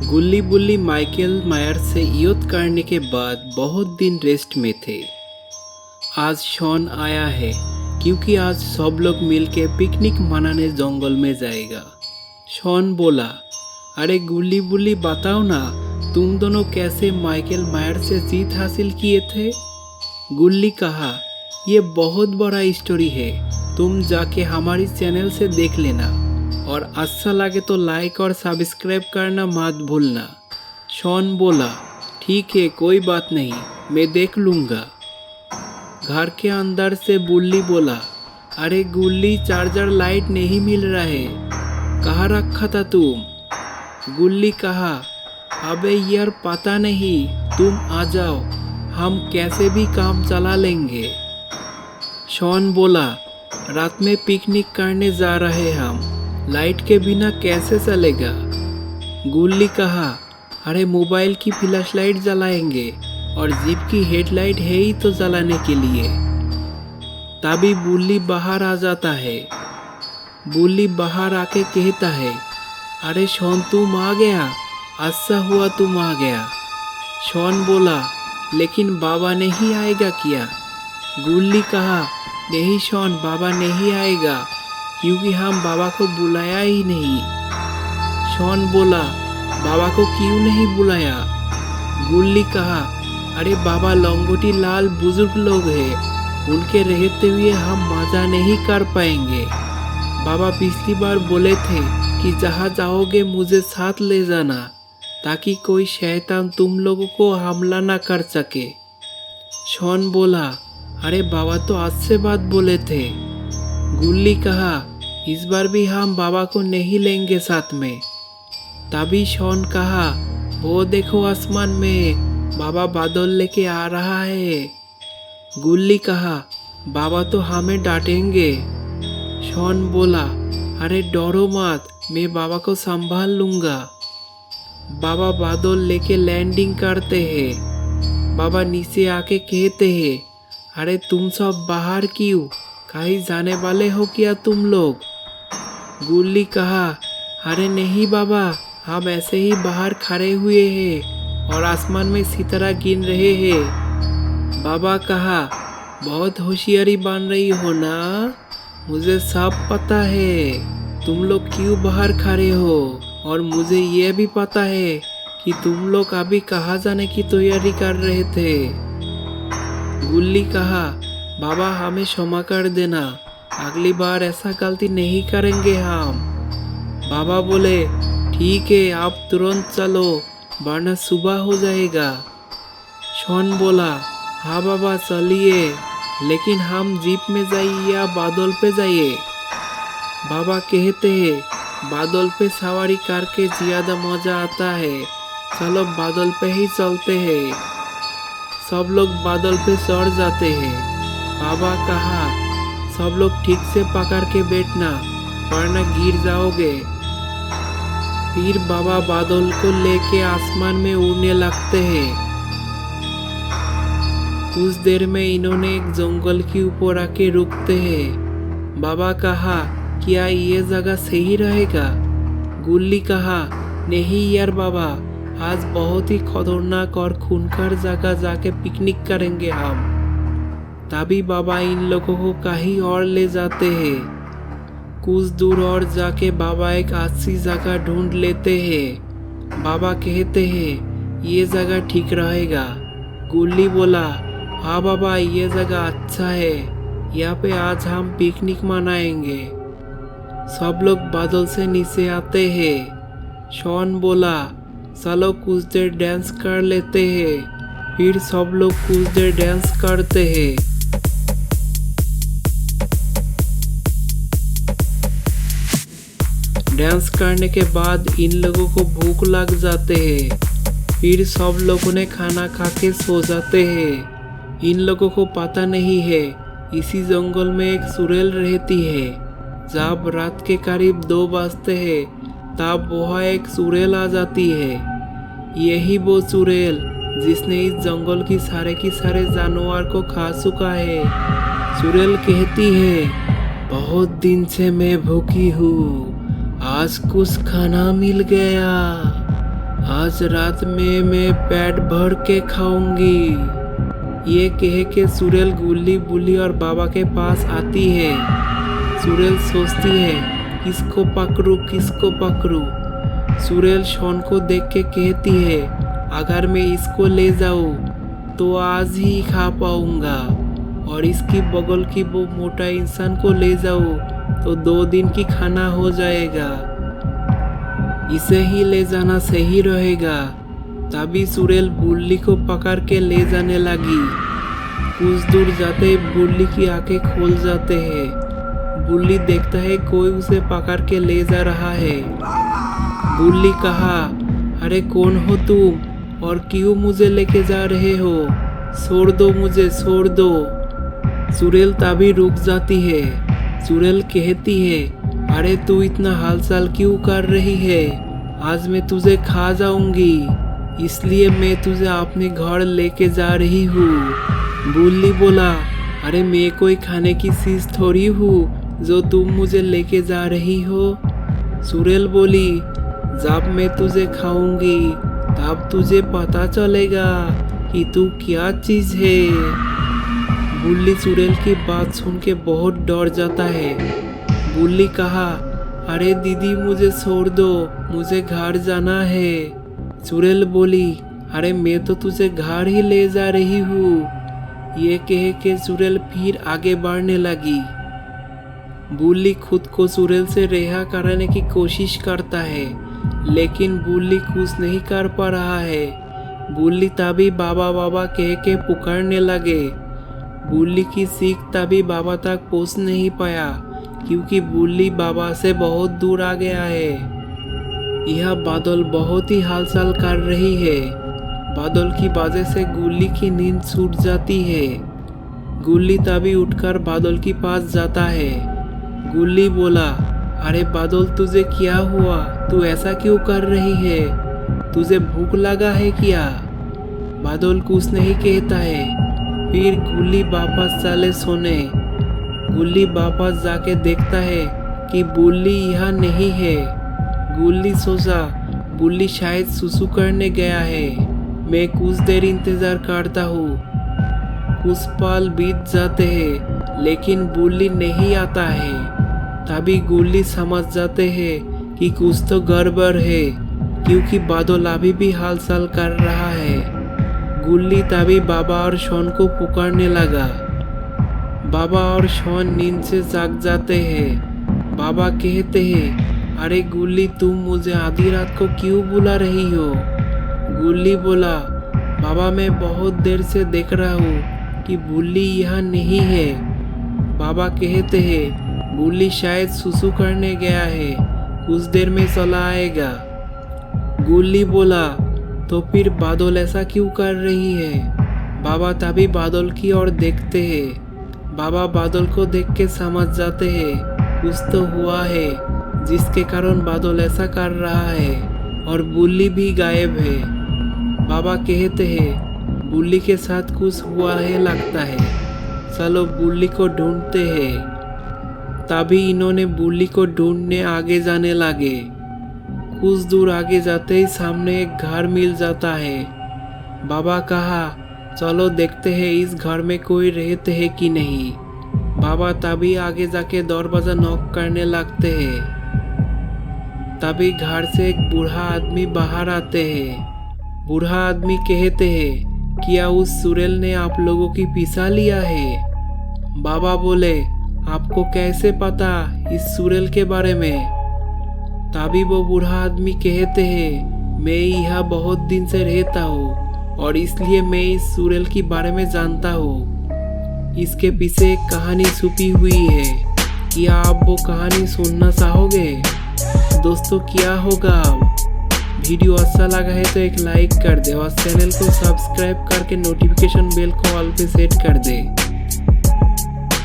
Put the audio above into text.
गुल्ली बुल्ली माइकल मायर से युद्ध करने के बाद बहुत दिन रेस्ट में थे। आज शॉन आया है क्योंकि आज सब लोग मिलके पिकनिक मनाने जंगल में जाएगा। शॉन बोला, अरे गुल्ली बुल्ली बताओ ना, तुम दोनों कैसे माइकल मायर से जीत हासिल किए थे। गुल्ली कहा, ये बहुत बड़ा स्टोरी है, तुम जाके हमारी चैनल से देख लेना और अच्छा लगे तो लाइक और सब्सक्राइब करना मत भूलना। शॉन बोला, ठीक है कोई बात नहीं, मैं देख लूँगा। घर के अंदर से बुल्ली बोला, अरे गुल्ली चार्जर लाइट नहीं मिल रहा है, कहाँ रखा था तुम। गुल्ली कहा, अबे यार पता नहीं, तुम आ जाओ, हम कैसे भी काम चला लेंगे। शॉन बोला, रात में पिकनिक करने जा रहे हम, लाइट के बिना कैसे चलेगा। गुल्ली कहा, अरे मोबाइल की फ्लैश लाइट जलाएंगे और जीप की हेडलाइट है ही तो जलाने के लिए। तभी बुल्ली बाहर आ जाता है। बुल्ली बाहर आके कहता है, अरे शॉन तुम आ गया, अच्छा हुआ तुम आ गया। शॉन बोला, लेकिन बाबा नहीं आएगा क्या। गुल्ली कहा, नहीं शॉन, बाबा नहीं आएगा क्योंकि हम बाबा को बुलाया ही नहीं। शॉन बोला, बाबा को क्यों नहीं बुलाया। गुल्ली कहा, अरे बाबा लंगोटी लाल बुजुर्ग लोग हैं, उनके रहते हुए हम मजा नहीं कर पाएंगे। बाबा पिछली बार बोले थे कि जहाँ जाओगे मुझे साथ ले जाना ताकि कोई शैतान तुम लोगों को हमला ना कर सके। शॉन बोला, अरे बाबा तो आज से बात बोले थे। गुल्ली कहा, इस बार भी हम बाबा को नहीं लेंगे साथ में। तभी शॉन कहा, वो देखो आसमान में बाबा बादल लेके आ रहा है। गुल्ली कहा, बाबा तो हमें डांटेंगे। शॉन बोला, अरे डरो मत, मैं बाबा को संभाल लूँगा। बाबा बादल लेके लैंडिंग करते हैं। बाबा नीचे आके कहते हैं, अरे तुम सब बाहर क्यों, कहीं जाने वाले हो क्या तुम लोग। गुल्ली कहा, अरे नहीं बाबा, हम ऐसे ही बाहर खड़े हुए हैं और आसमान में सितारा गिन रहे हैं। बाबा कहा, बहुत होशियारी बन रही हो ना, मुझे सब पता है तुम लोग क्यों बाहर खड़े हो और मुझे ये भी पता है कि तुम लोग अभी कहाँ जाने की तैयारी कर रहे थे। गुल्ली कहा, बाबा हमें क्षमा कर देना, अगली बार ऐसा गलती नहीं करेंगे हम। बाबा बोले, ठीक है आप तुरंत चलो वरना सुबह हो जाएगा। शॉन बोला, हाँ बाबा चलिए, लेकिन हम जीप में जाइए या बादल पे जाइए। बाबा कहते हैं, बादल पे सवारी करके ज़्यादा मज़ा आता है, चलो बादल पे ही चलते हैं। सब लोग बादल पे चढ़ जाते हैं। बाबा कहा, सब लोग ठीक से पकड़ के बैठना वरना गिर जाओगे। फिर बाबा बादल को लेके आसमान में उड़ने लगते हैं। कुछ देर में इन्होंने एक जंगल के ऊपर आके रुकते हैं। बाबा कहा, क्या ये जगह सही रहेगा। गुल्ली कहा, नहीं यार बाबा, आज बहुत ही खतरनाक और खूंखार जगह जाके पिकनिक करेंगे हम। तभी बाबा इन लोगों को कहीं और ले जाते हैं। कुछ दूर और जाके बाबा एक अच्छी जगह ढूंढ लेते हैं। बाबा कहते हैं, ये जगह ठीक रहेगा। गुल्ली बोला, हाँ बाबा ये जगह अच्छा है, यहाँ पे आज हम पिकनिक मनाएंगे। सब लोग बादल से नीचे आते हैं। शॉन बोला, चलो कुछ देर डांस कर लेते हैं। फिर सब लोग कुछ देर डांस करते हैं। डांस करने के बाद इन लोगों को भूख लग जाते हैं। फिर सब लोगों ने खाना खा के सो जाते हैं। इन लोगों को पता नहीं है इसी जंगल में एक चुड़ैल रहती है। जब रात के करीब 2 बजते हैं तब वहाँ एक चुड़ैल आ जाती है। यही वो चुड़ैल जिसने इस जंगल की सारे जानवर को खा चुका है। चुड़ैल कहती है, बहुत दिन से मैं भूखी हूँ, आज कुछ खाना मिल गया। आज रात में मैं पेट भर के खाऊंगी। ये कह के सुरेल गुल्ली बुल्ली और बाबा के पास आती है। सुरेल सोचती है किसको पकड़ूं। सुरेल शॉन को देख के कहती है अगर मैं इसको ले जाऊं तो आज ही खा पाऊंगा, और इसकी बगल की वो मोटा इंसान को ले जाऊं तो 2 दिन की खाना हो जाएगा। इसे ही ले जाना सही रहेगा। तभी सुरेल बुल्ली को पकड़ के ले जाने लगी। कुछ दूर जाते ही बुल्ली की आंखें खोल जाते हैं। बुल्ली देखता है कोई उसे पकड़ के ले जा रहा है। बुल्ली कहा, अरे कौन हो तुम और क्यों मुझे लेके जा रहे हो? छोड़ दो मुझे, छोड़ दो। सुरेल तभी रुक जाती है। सुरेल कहती है, अरे तू इतना हालचाल क्यों कर रही है? आज मैं तुझे खा जाऊंगी, इसलिए मैं तुझे अपने घर लेके जा रही हूँ। बुल्ली बोला, अरे मैं कोई खाने की चीज थोड़ी हूँ जो तुम मुझे लेके जा रही हो। सुरेल बोली, जब मैं तुझे खाऊंगी तब तुझे पता चलेगा कि तू क्या चीज है। बुल्ली सुरेल की बात सुन के बहुत डर जाता है। बुल्ली कहा, अरे दीदी मुझे छोड़ दो, मुझे घर जाना है। सुरेल बोली, अरे मैं तो तुझे घर ही ले जा रही हूँ। ये कह के सुरेल फिर आगे बढ़ने लगी। बुल्ली खुद को सुरेल से रिहा कराने की कोशिश करता है, लेकिन बुल्ली कुछ नहीं कर पा रहा है। बुल्ली तभी बाबा बाबा कह के पुकारने लगे। बुल्ली की सीख तभी बाबा तक पहुंच नहीं पाया, क्योंकि बुल्ली बाबा से बहुत दूर आ गया है। यह बादल बहुत ही हालचाल कर रही है। बादल की वजह से गुल्ली की नींद छूट जाती है। गुल्ली तभी उठकर बादल के पास जाता है। गुल्ली बोला, अरे बादल तुझे क्या हुआ? तू ऐसा क्यों कर रही है? तुझे भूख लगा है क्या? बादल कुछ नहीं कहता है। फिर गुल्ली वापस चले सोने। गुल्ली वापस जाके देखता है कि बुल्ली यहाँ नहीं है। गुल्ली सोचा बुल्ली शायद सुसु करने गया है। मैं कुछ देर इंतजार करता हूँ। कुछ पल बीत जाते हैं, लेकिन बुल्ली नहीं आता है। तभी गुल्ली समझ जाते हैं कि कुछ तो गड़बड़ है, क्योंकि बादल अभी भी हालचाल कर रहा है। गुल्ली तभी बाबा और शॉन को पुकारने लगा। बाबा और शॉन नींद से जाग जाते हैं। बाबा कहते हैं, अरे गुल्ली तुम मुझे आधी रात को क्यों बुला रही हो? गुल्ली बोला, बाबा मैं बहुत देर से देख रहा हूँ कि बुल्ली यहाँ नहीं है। बाबा कहते हैं, बुल्ली शायद सुसु करने गया है, कुछ देर में चला आएगा। गुल्ली बोला, तो फिर बादल ऐसा क्यों कर रही है? बाबा तभी बादल की ओर देखते हैं। बाबा बादल को देख के समझ जाते हैं कुछ तो हुआ है, जिसके कारण बादल ऐसा कर रहा है, और बुल्ली भी गायब है। बाबा कहते हैं, बुल्ली के साथ कुछ हुआ है लगता है, चलो बुल्ली को ढूंढते हैं। तभी इन्होंने बुल्ली को ढूंढने आगे जाने लगे। कुछ दूर आगे जाते ही सामने एक घर मिल जाता है। बाबा कहा, चलो देखते हैं इस घर में कोई रहते हैं कि नहीं। बाबा तभी आगे जाके दरवाजा नॉक करने लगते हैं। तभी घर से एक बूढ़ा आदमी बाहर आते हैं। बूढ़ा आदमी कहते हैं, क्या उस सुरेल ने आप लोगों की पीछा लिया है? बाबा बोले, आपको कैसे पता इस सुरेल के बारे में? तभी वो बूढ़ा आदमी कहते हैं, मैं यहाँ बहुत दिन से रहता हूँ और इसलिए मैं इस सुरेल के बारे में जानता हूँ। इसके पीछे एक कहानी छुपी हुई है। क्या आप वो कहानी सुनना चाहोगे? दोस्तों क्या होगा? वीडियो अच्छा लगा है तो एक लाइक कर दे और चैनल को सब्सक्राइब करके नोटिफिकेशन बेल को ऑल पे सेट कर दे।